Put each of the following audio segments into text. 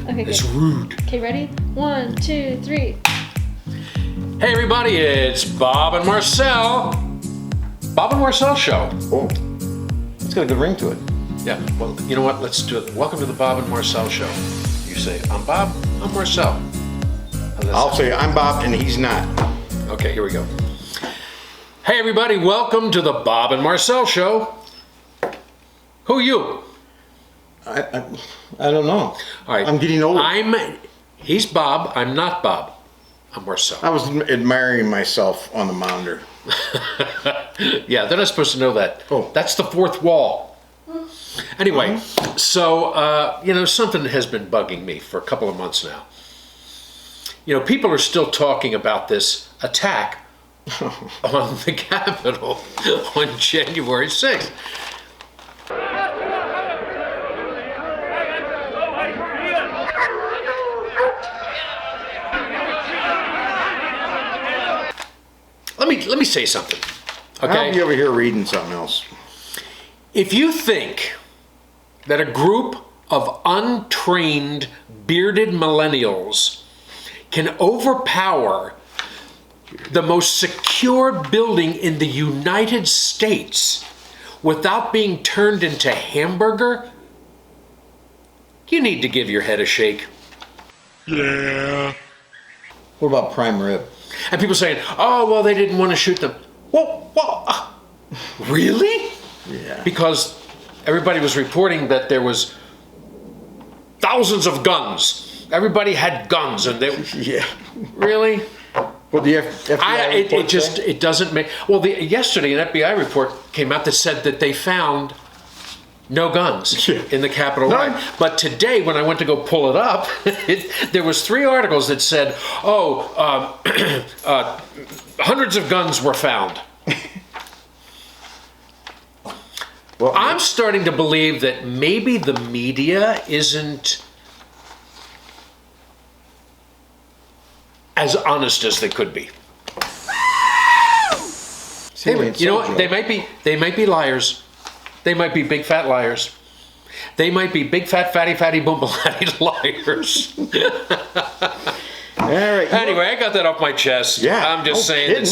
Okay, It's good. rude. Okay, ready? 1, 2, 3. Hey everybody, it's Bob and Marcel. Bob and Marcel Show. Oh, it's got a good ring to it. Yeah, well, you know what? Let's do it. Welcome to the Bob and Marcel Show. You say, I'm Bob, I'm Marcel. I'll say I'm Bob and he's not. Okay, here we go. Hey everybody, welcome to the Bob and Marcel Show. Who are you? I don't know. All right. I'm getting older. He's Bob, I'm not Bob. I'm Marcel. I was admiring myself on the monitor. Yeah, they're not supposed to know that. Oh. That's the fourth wall. Anyway, so, something has been bugging me for a couple of months now. People are still talking about this attack on the Capitol on January 6th. Let me say something, okay? I'll be over here reading something else. If you think that a group of untrained, bearded millennials can overpower the most secure building in the United States without being turned into hamburger, you need to give your head a shake. Yeah. What about prime rib? And people saying, oh, well, they didn't want to shoot them. Well, really? Yeah. Because everybody was reporting that there was thousands of guns. Everybody had guns, and they Yeah. really. Well, the FBI report say? It doesn't make. Well, yesterday an FBI report came out that said that they found no guns in the Capitol riot. But today, when I went to go pull it up, there was 3 articles that said, hundreds of guns were found. Well, I'm starting to believe that maybe the media isn't as honest as they could be. You know what? They might be liars. They might be big fat liars. They might be big fat fatty boom liars. All right. Anyway, I got that off my chest. Yeah, I'm just saying that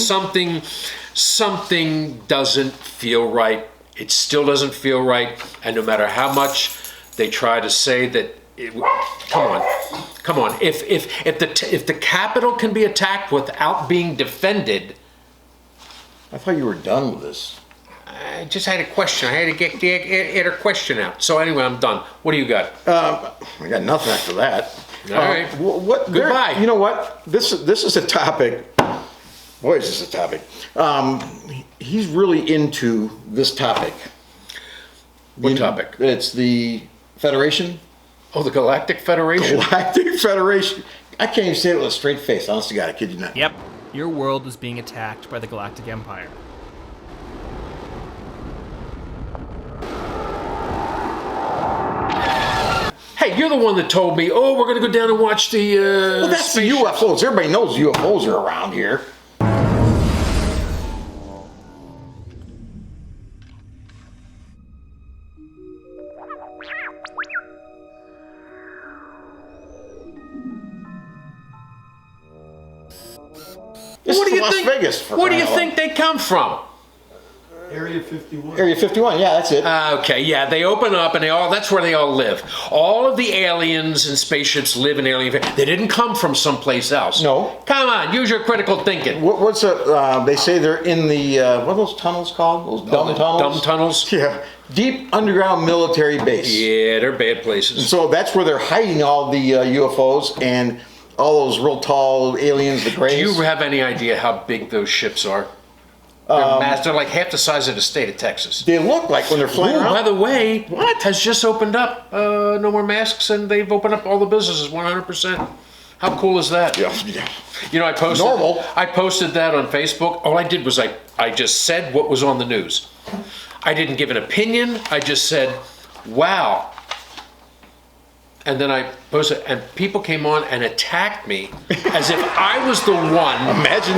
something doesn't feel right. It still doesn't feel right, and no matter how much they try to say that, come on. If the Capitol can be attacked without being defended, I thought you were done with this. I just had a question. I had to get her question out. So anyway, I'm done. What do you got? I got nothing after that. All right. Goodbye. You know what? This is a topic. Boy, is this a topic. He's really into this topic. What topic? It's the Federation. Oh, the Galactic Federation? Galactic Federation. I can't even say it with a straight face. Honest to God, I kid you not. Yep. Your world is being attacked by the Galactic Empire. Hey, you're the one that told me, we're going to go down and watch the Well, that's the UFOs. Everybody knows UFOs are around here. This What is do you Las think? Vegas. Where do you think they come from? Area 51. Area 51, yeah, that's it. Okay, yeah, they open up and that's where they all live. All of the aliens and spaceships live in alien. They didn't come from someplace else. No. Come on, use your critical thinking. What's they say they're in the, what are those tunnels called? Those dumb tunnels? Dumb tunnels? Yeah. Deep underground military base. Yeah, they're bad places. So that's where they're hiding all the UFOs and all those real tall aliens, the grays. Do you have any idea how big those ships are? They're like half the size of the state of Texas. They look like when they're flying around. By the way, has just opened up. No more masks, and they've opened up all the businesses 100%. How cool is that? Yeah. I posted. Normal. I posted that on Facebook. All I did was I just said what was on the news. I didn't give an opinion. I just said, "Wow." And then I posted, and people came on and attacked me as if I was the one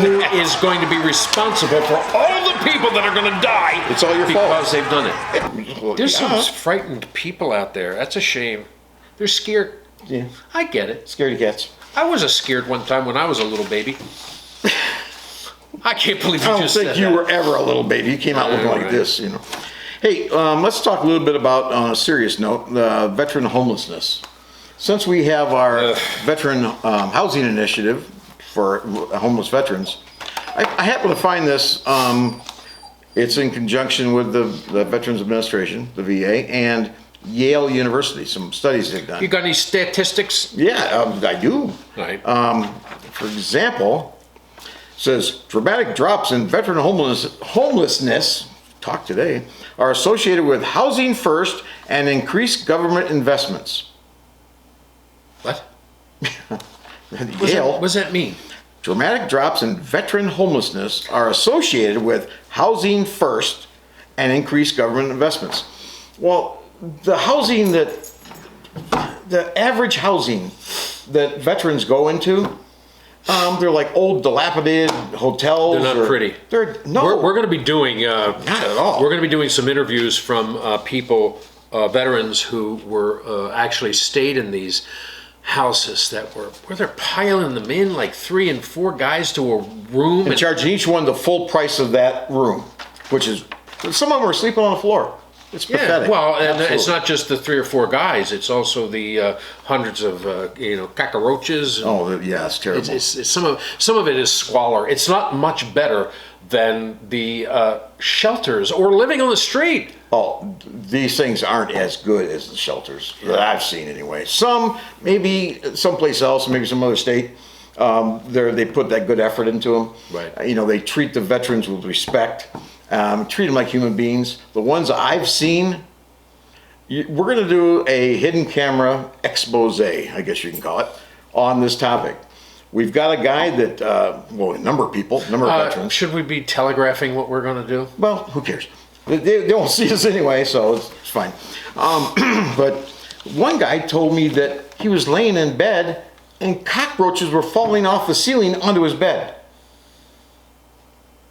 who is going to be responsible for all the people that are going to die. It's all your fault. Because they've done it. There's some frightened people out there. That's a shame. They're scared. yeah, I get it. scaredy cats. I was a scared one time when I was a little baby. I can't believe you I don't just think said you that. were ever a little baby. You came out looking like Right. this, you know. Hey, let's talk a little bit about, on a serious note, veteran homelessness. Since we have our veteran housing initiative for homeless veterans, I happen to find this. It's in conjunction with the Veterans Administration, the VA, and Yale University. Some studies they've done. You got any statistics? Yeah, I do. Right. For example, says dramatic drops in veteran homelessness, talk today, are associated with housing first and increased government investments. What? Yale. What does that mean? Dramatic drops in veteran homelessness are associated with housing first and increased government investments. Well, the average housing that veterans go into, they're like old dilapidated hotels. They're not pretty. No. We're going to be doing Not at all. We're going to be doing some interviews from people, veterans who were actually stayed in these houses that were where they're piling them in like 3 and 4 guys to a room and charging each one the full price of that room, which is, some of them are sleeping on the floor. It's pathetic. Well, and it's Absolutely. not just the 3 or 4 guys; it's also the hundreds of cockroaches. Oh, yeah, it's terrible. It's some of it is squalor. It's not much better than the shelters or living on the street. Oh, these things aren't as good as the shelters that I've seen anyway. Some, maybe someplace else, maybe some other state, they put that good effort into them. Right. You know, they treat the veterans with respect, treat them like human beings. The ones I've seen, we're going to do a hidden camera expose, I guess you can call it, on this topic. We've got a guy that, a number of veterans. Should we be telegraphing what we're going to do? Well, who cares? They won't see us anyway, so it's fine. But one guy told me that he was laying in bed and cockroaches were falling off the ceiling onto his bed.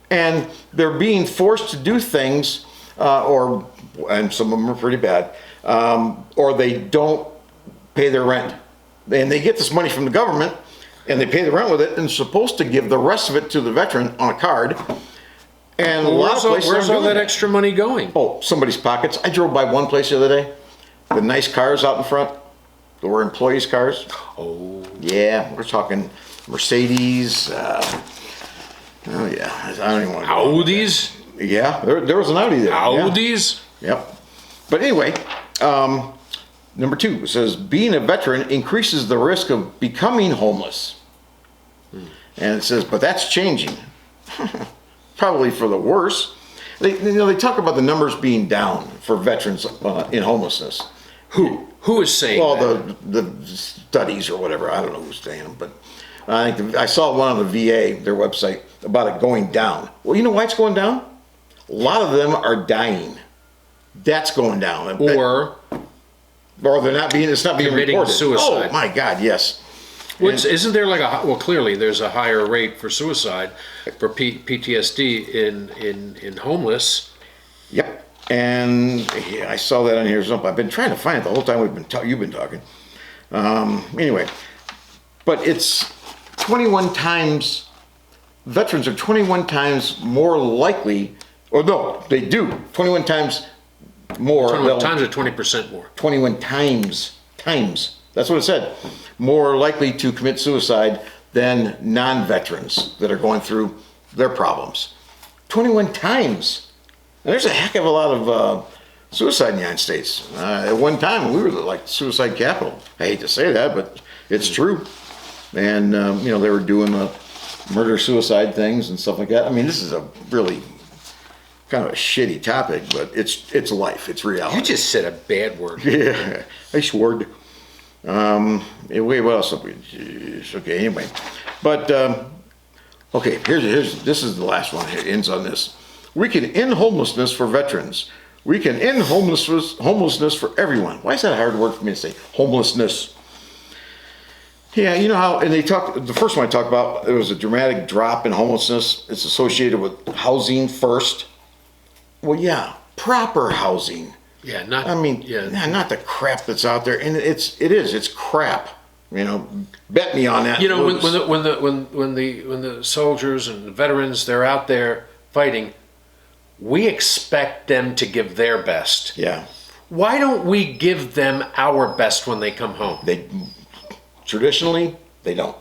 And they're being forced to do things, and some of them are pretty bad, or they don't pay their rent. And they get this money from the government, and they pay the rent with it, and supposed to give the rest of it to the veteran on a card. And a lot of places Where's aren't all doing that extra money going? Oh, somebody's pockets. I drove by one place the other day. The nice cars out in front. They were employees' cars. Oh, Yeah, we're talking Mercedes. Oh yeah, I don't even want to. Audis, Yeah, there was an Audi there. Yeah. Audis. Yep. But anyway, number 2, it says being a veteran increases the risk of becoming homeless. And it says, but that's changing. Probably for the worse. They talk about the numbers being down for veterans in homelessness. Who is saying Well, that? the studies or whatever. I don't know who's saying them, but I think I saw one on the VA, their website, about it going down. Well, you know why it's going down? A lot of them are dying. That's going down. Or they're not being. It's not being committing reported. suicide. Oh my God, yes. isn't there like clearly there's a higher rate for suicide for PTSD in homeless. Yep. And yeah, I saw that on here. I've been trying to find it the whole time you've been talking. Anyway, but it's 21 times. Veterans are 21 times more likely, or no, they do 21 times more. 21 times or 20% more. 21 times. That's what it said. More likely to commit suicide than non-veterans that are going through their problems. 21 times. And there's a heck of a lot of suicide in the United States. At one time, we were like suicide capital. I hate to say that, but it's true. And, they were doing the murder-suicide things and stuff like that. I mean, this is a really kind of a shitty topic, but it's life. It's reality. You just said a bad word. Yeah, I swore. Wait, what else? Jeez, okay, anyway. But, okay, this is the last one. It ends on this. We can end homelessness for veterans. We can end homelessness for everyone. Why is that a hard word for me to say? Homelessness. Yeah, you know how, and the first one I talked about, there was a dramatic drop in homelessness. It's associated with housing first. Well, yeah, proper housing. Yeah, not. I mean, not the crap that's out there, and it's crap. You know, bet me on that. You know, when the soldiers and the veterans, they're out there fighting, we expect them to give their best. Yeah. Why don't we give them our best when they come home? Traditionally, they don't.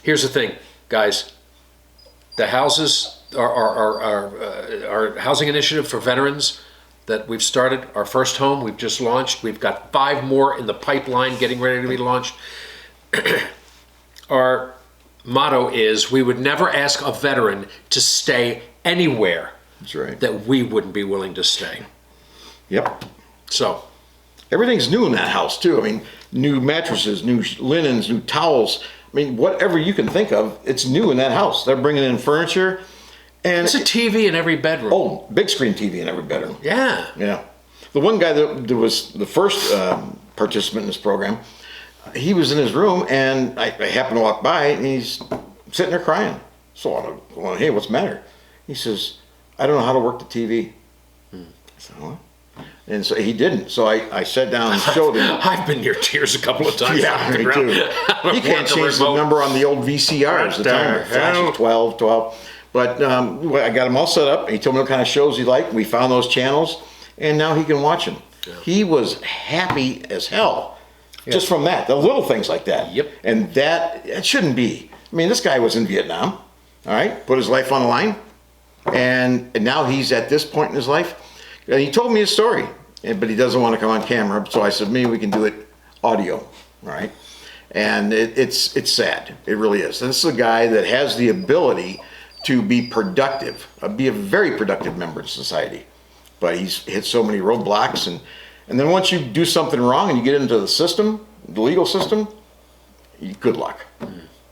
Here's the thing, guys. The houses, our housing initiative for veterans that we've started, our first home we've just launched. We've got 5 more in the pipeline getting ready to be launched. Our motto is we would never ask a veteran to stay anywhere That's right. that we wouldn't be willing to stay. Yep. So Everything's new in that house too. I mean, new mattresses, new linens, new towels. I mean, whatever you can think of, it's new in that house. They're bringing in furniture. And there's a TV in every bedroom. Oh, big screen TV in every bedroom. Yeah. Yeah. The one guy that was the first participant in this program, he was in his room, and I happened to walk by, and he's sitting there crying. So I'm going, hey, what's the matter? He says, I don't know how to work the TV. I said, what? And so he didn't. So I sat down and showed him. I've been near tears a couple of times. Yeah, me too. He can't change the number on the old VCRs. The time flashes 12. But I got him all set up. He told me what kind of shows he liked. We found those channels, and now he can watch them. Yeah. He was happy as hell just from that, the little things like that. Yep. And that shouldn't be. I mean, this guy was in Vietnam, all right, put his life on the line, and now he's at this point in his life. And he told me his story, but he doesn't want to come on camera. So I said, maybe we can do it audio, all right? And it's sad. It really is. And this is a guy that has the ability to be productive, be a very productive member of society. But he's hit so many roadblocks, and then once you do something wrong and you get into the system, the legal system, good luck.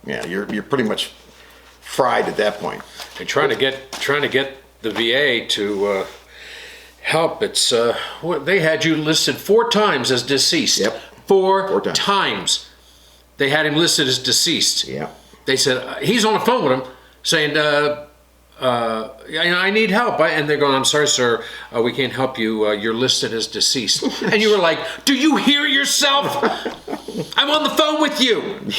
Yeah, you're pretty much fried at that point. And trying to get the VA to help. It's they had you listed 4 times as deceased. Yep. Four times they had him listed as deceased. Yeah. They said he's on the phone with him, saying, I need help. And they're going, I'm sorry, sir, we can't help you. You're listed as deceased. And you were like, do you hear yourself? I'm on the phone with you.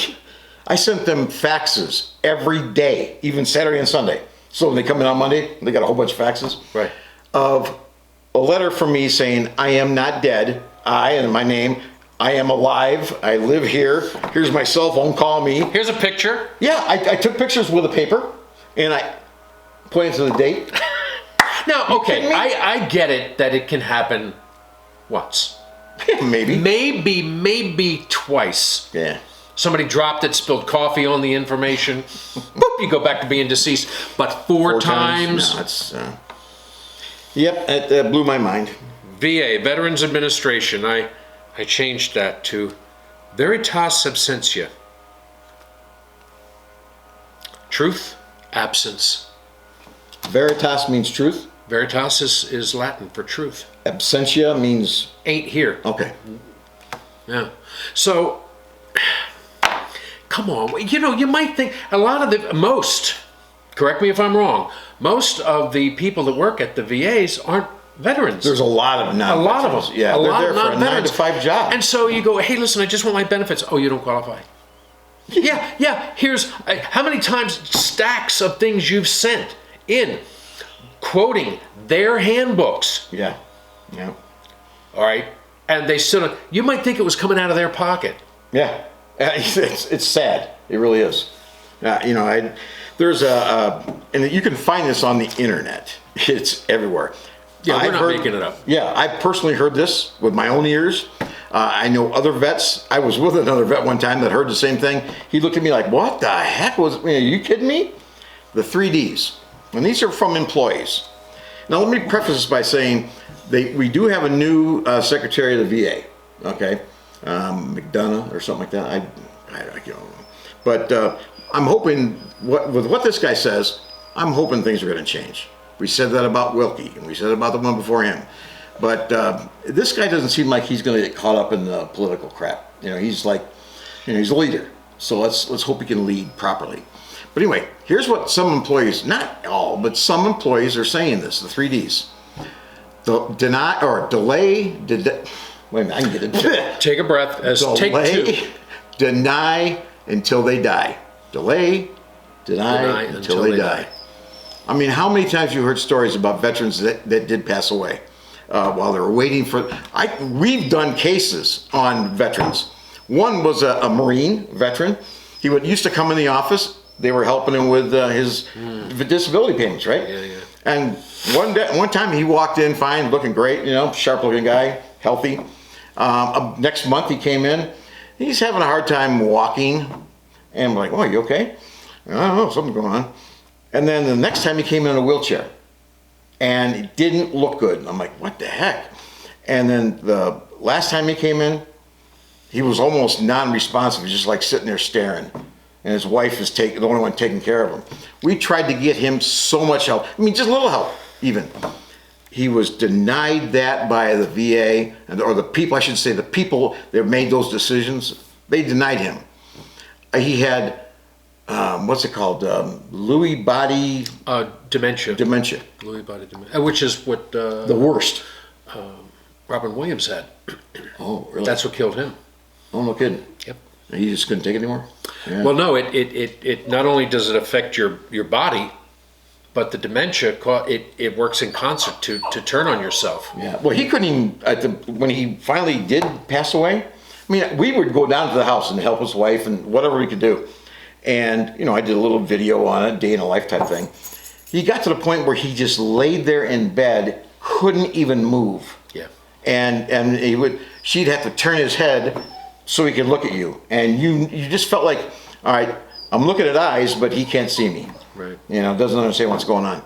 I sent them faxes every day, even Saturday and Sunday. So when they come in on Monday, they got a whole bunch of faxes. Right. Of a letter from me saying, I am not dead. And my name, I am alive. I live here. Here's my cell phone. Call me. Here's a picture. Yeah, I took pictures with a paper, and I pointed to the date. Now, okay, I get it that it can happen once. Maybe. Maybe twice. Yeah. Somebody dropped it, spilled coffee on the information. Boop, you go back to being deceased. But four times? No, it's, yep, it blew my mind. VA, Veterans Administration, I changed that to Veritas Absentia. Truth, absence. Veritas means truth? Veritas is Latin for truth. Absentia means? Ain't here. Okay. Yeah. So, come on. You know, you might think correct me if I'm wrong, most of the people that work at the VAs aren't veterans. There's a lot of non-veterans. A lot of them. Yeah, they're there for a 9 to 5 job. And so you go, hey, listen, I just want my benefits. Oh, you don't qualify. Yeah. Here's how many times stacks of things you've sent in quoting their handbooks. Yeah. All right. And they still, you might think it was coming out of their pocket. Yeah. It's sad. It really is. There's and you can find this on the internet. It's everywhere. Yeah, we're not making it up. Yeah, I personally heard this with my own ears. I know other vets. I was with another vet one time that heard the same thing. He looked at me like, what the heck are you kidding me? The 3Ds. And these are from employees. Now, let me preface this by saying we do have a new secretary of the VA, okay? McDonough or something like that. I don't know. But I'm hoping, with what this guy says, I'm hoping things are going to change. We said that about Wilkie, and we said it about the one before him. But this guy doesn't seem like he's going to get caught up in the political crap. He's like, he's a leader. So let's hope he can lead properly. But anyway, here's what some employees, not all, but some employees are saying this, the 3Ds. deny or delay. Wait a minute, I can get it. Take a breath. Take two. Delay, deny until they die. Delay, deny until they die. I mean, how many times you heard stories about veterans that did pass away while they were waiting for... We've done cases on veterans. One was a Marine veteran. He used to come in the office. They were helping him with his disability payments, right? Yeah. And one time he walked in fine, looking great, sharp-looking guy, healthy. Next month he came in. He's having a hard time walking. And I'm like, oh, you okay? I don't know, something's going on. And then the next time he came in a wheelchair. And it didn't look good. I'm like, what the heck? And then the last time he came in, he was almost non-responsive, just like sitting there staring. And his wife is the only one taking care of him. We tried to get him so much help. I mean, just a little help, even. He was denied that by the VA, or the people, I should say, the people that made those decisions. They denied him. He had, what's it called? Lewy body... Dementia. Dementia. Lewy body dementia. Which is what... the worst. Robin Williams had. Oh, really? That's what killed him. Oh, no kidding. Yep. He just couldn't take it anymore? Yeah. Well, no, it not only does it affect your body, but the dementia, it works in concert to turn on yourself. Yeah. Well, he couldn't even, when he finally did pass away, I mean, we would go down to the house and help his wife and whatever we could do. And, I did a little video on it, day in a life type thing. He got to the point where he just laid there in bed, couldn't even move. Yeah. And she'd have to turn his head so he could look at you. And you just felt like, all right, I'm looking at eyes, but he can't see me. Right. Doesn't understand what's going on.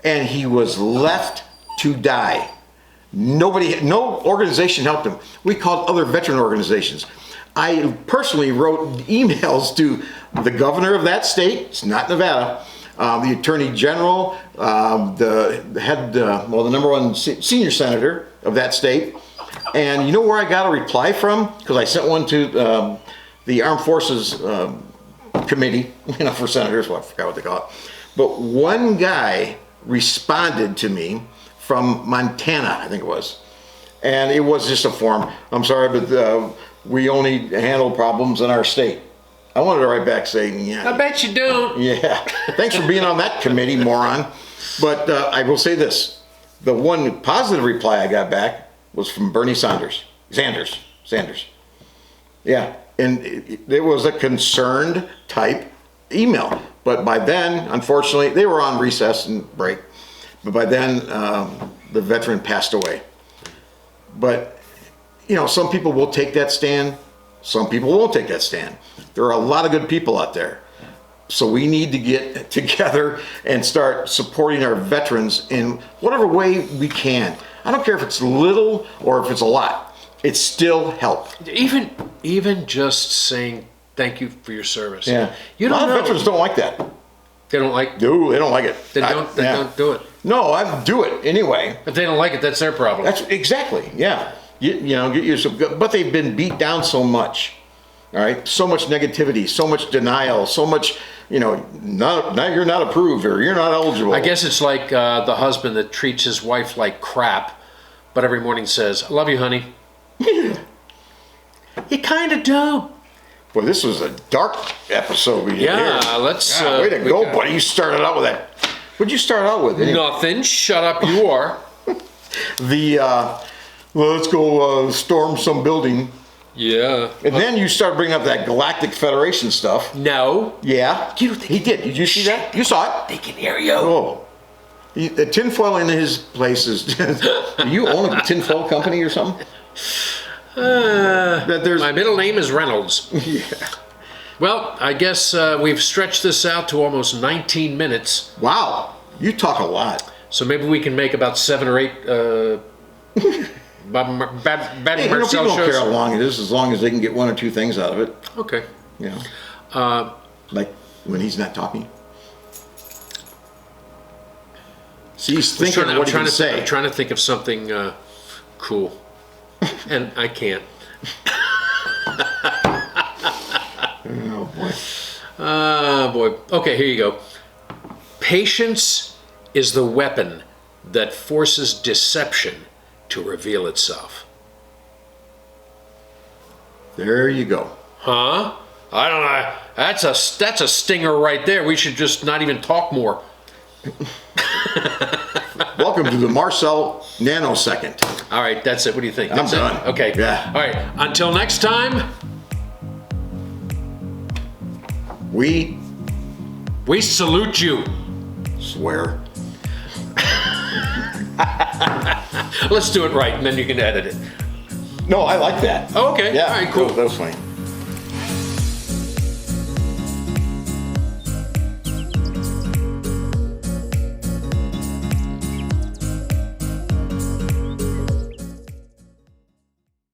And he was left to die. No organization helped him. We called other veteran organizations. I personally wrote emails to the governor of that state, it's not Nevada, the attorney general, the number one senior senator of that state. And you know where I got a reply from? Because I sent one to the Armed Forces Committee, for senators, well, I forgot what they call it. But one guy responded to me from Montana, I think it was. And it was just a form. I'm sorry, but we only handle problems in our state. I wanted to write back saying, yeah. I bet you don't. Yeah. Thanks for being on that committee, moron. But I will say this. The one positive reply I got back was from Bernie Sanders. Yeah. And it was a concerned type email. But by then, unfortunately, they were on recess and break. But by then, the veteran passed away. But, some people will take that stand. Some people won't take that stand. There are a lot of good people out there. So we need to get together and start supporting our veterans in whatever way we can. I don't care if it's little or if it's a lot. It's still help. Even just saying thank you for your service. Yeah. A lot of veterans don't like that. They don't like. No, they don't like it. They don't do it. No, I do it anyway. If they don't like it, that's their problem. That's exactly, yeah. Get yourself, but they've been beat down so much. All right, so much negativity, so much denial, so much, now you're not approved or you're not eligible. I guess it's like the husband that treats his wife like crap, but every morning says, "I love you, honey." You kind of don't. Well, this was a dark episode we did here. Yeah, let's. Way to go, buddy! You started out with that. What'd you start out with? Anyway? Nothing. Shut up. You are. Let's go storm some building. Yeah. And then you start bringing up that Galactic Federation stuff. No. Yeah. He did. Did you see that? You saw it? They can hear you. Oh. The tinfoil in his place is... You own a tinfoil company or something? My middle name is Reynolds. Yeah. Well, I guess we've stretched this out to almost 19 minutes. Wow. You talk a lot. So maybe we can make about 7 or 8... Bad Marcel people don't care shows. how long it is, as long as they can get 1 or 2 things out of it. Okay. Like when he's not talking. See, he's thinking what he can say. I'm trying to think of something cool, and I can't. Oh boy. Boy. Okay, here you go. Patience is the weapon that forces deception to reveal itself. There you go. Huh? I don't know. That's a stinger right there. We should just not even talk more. Welcome to the Marcel nanosecond. All right, that's it. What do you think? I'm That's done. it? Okay. Yeah. All right. Until next time, We we salute you. swear. Let's do it right, and then you can edit it. No, I like that. Okay. Yeah, All right, cool. That was funny.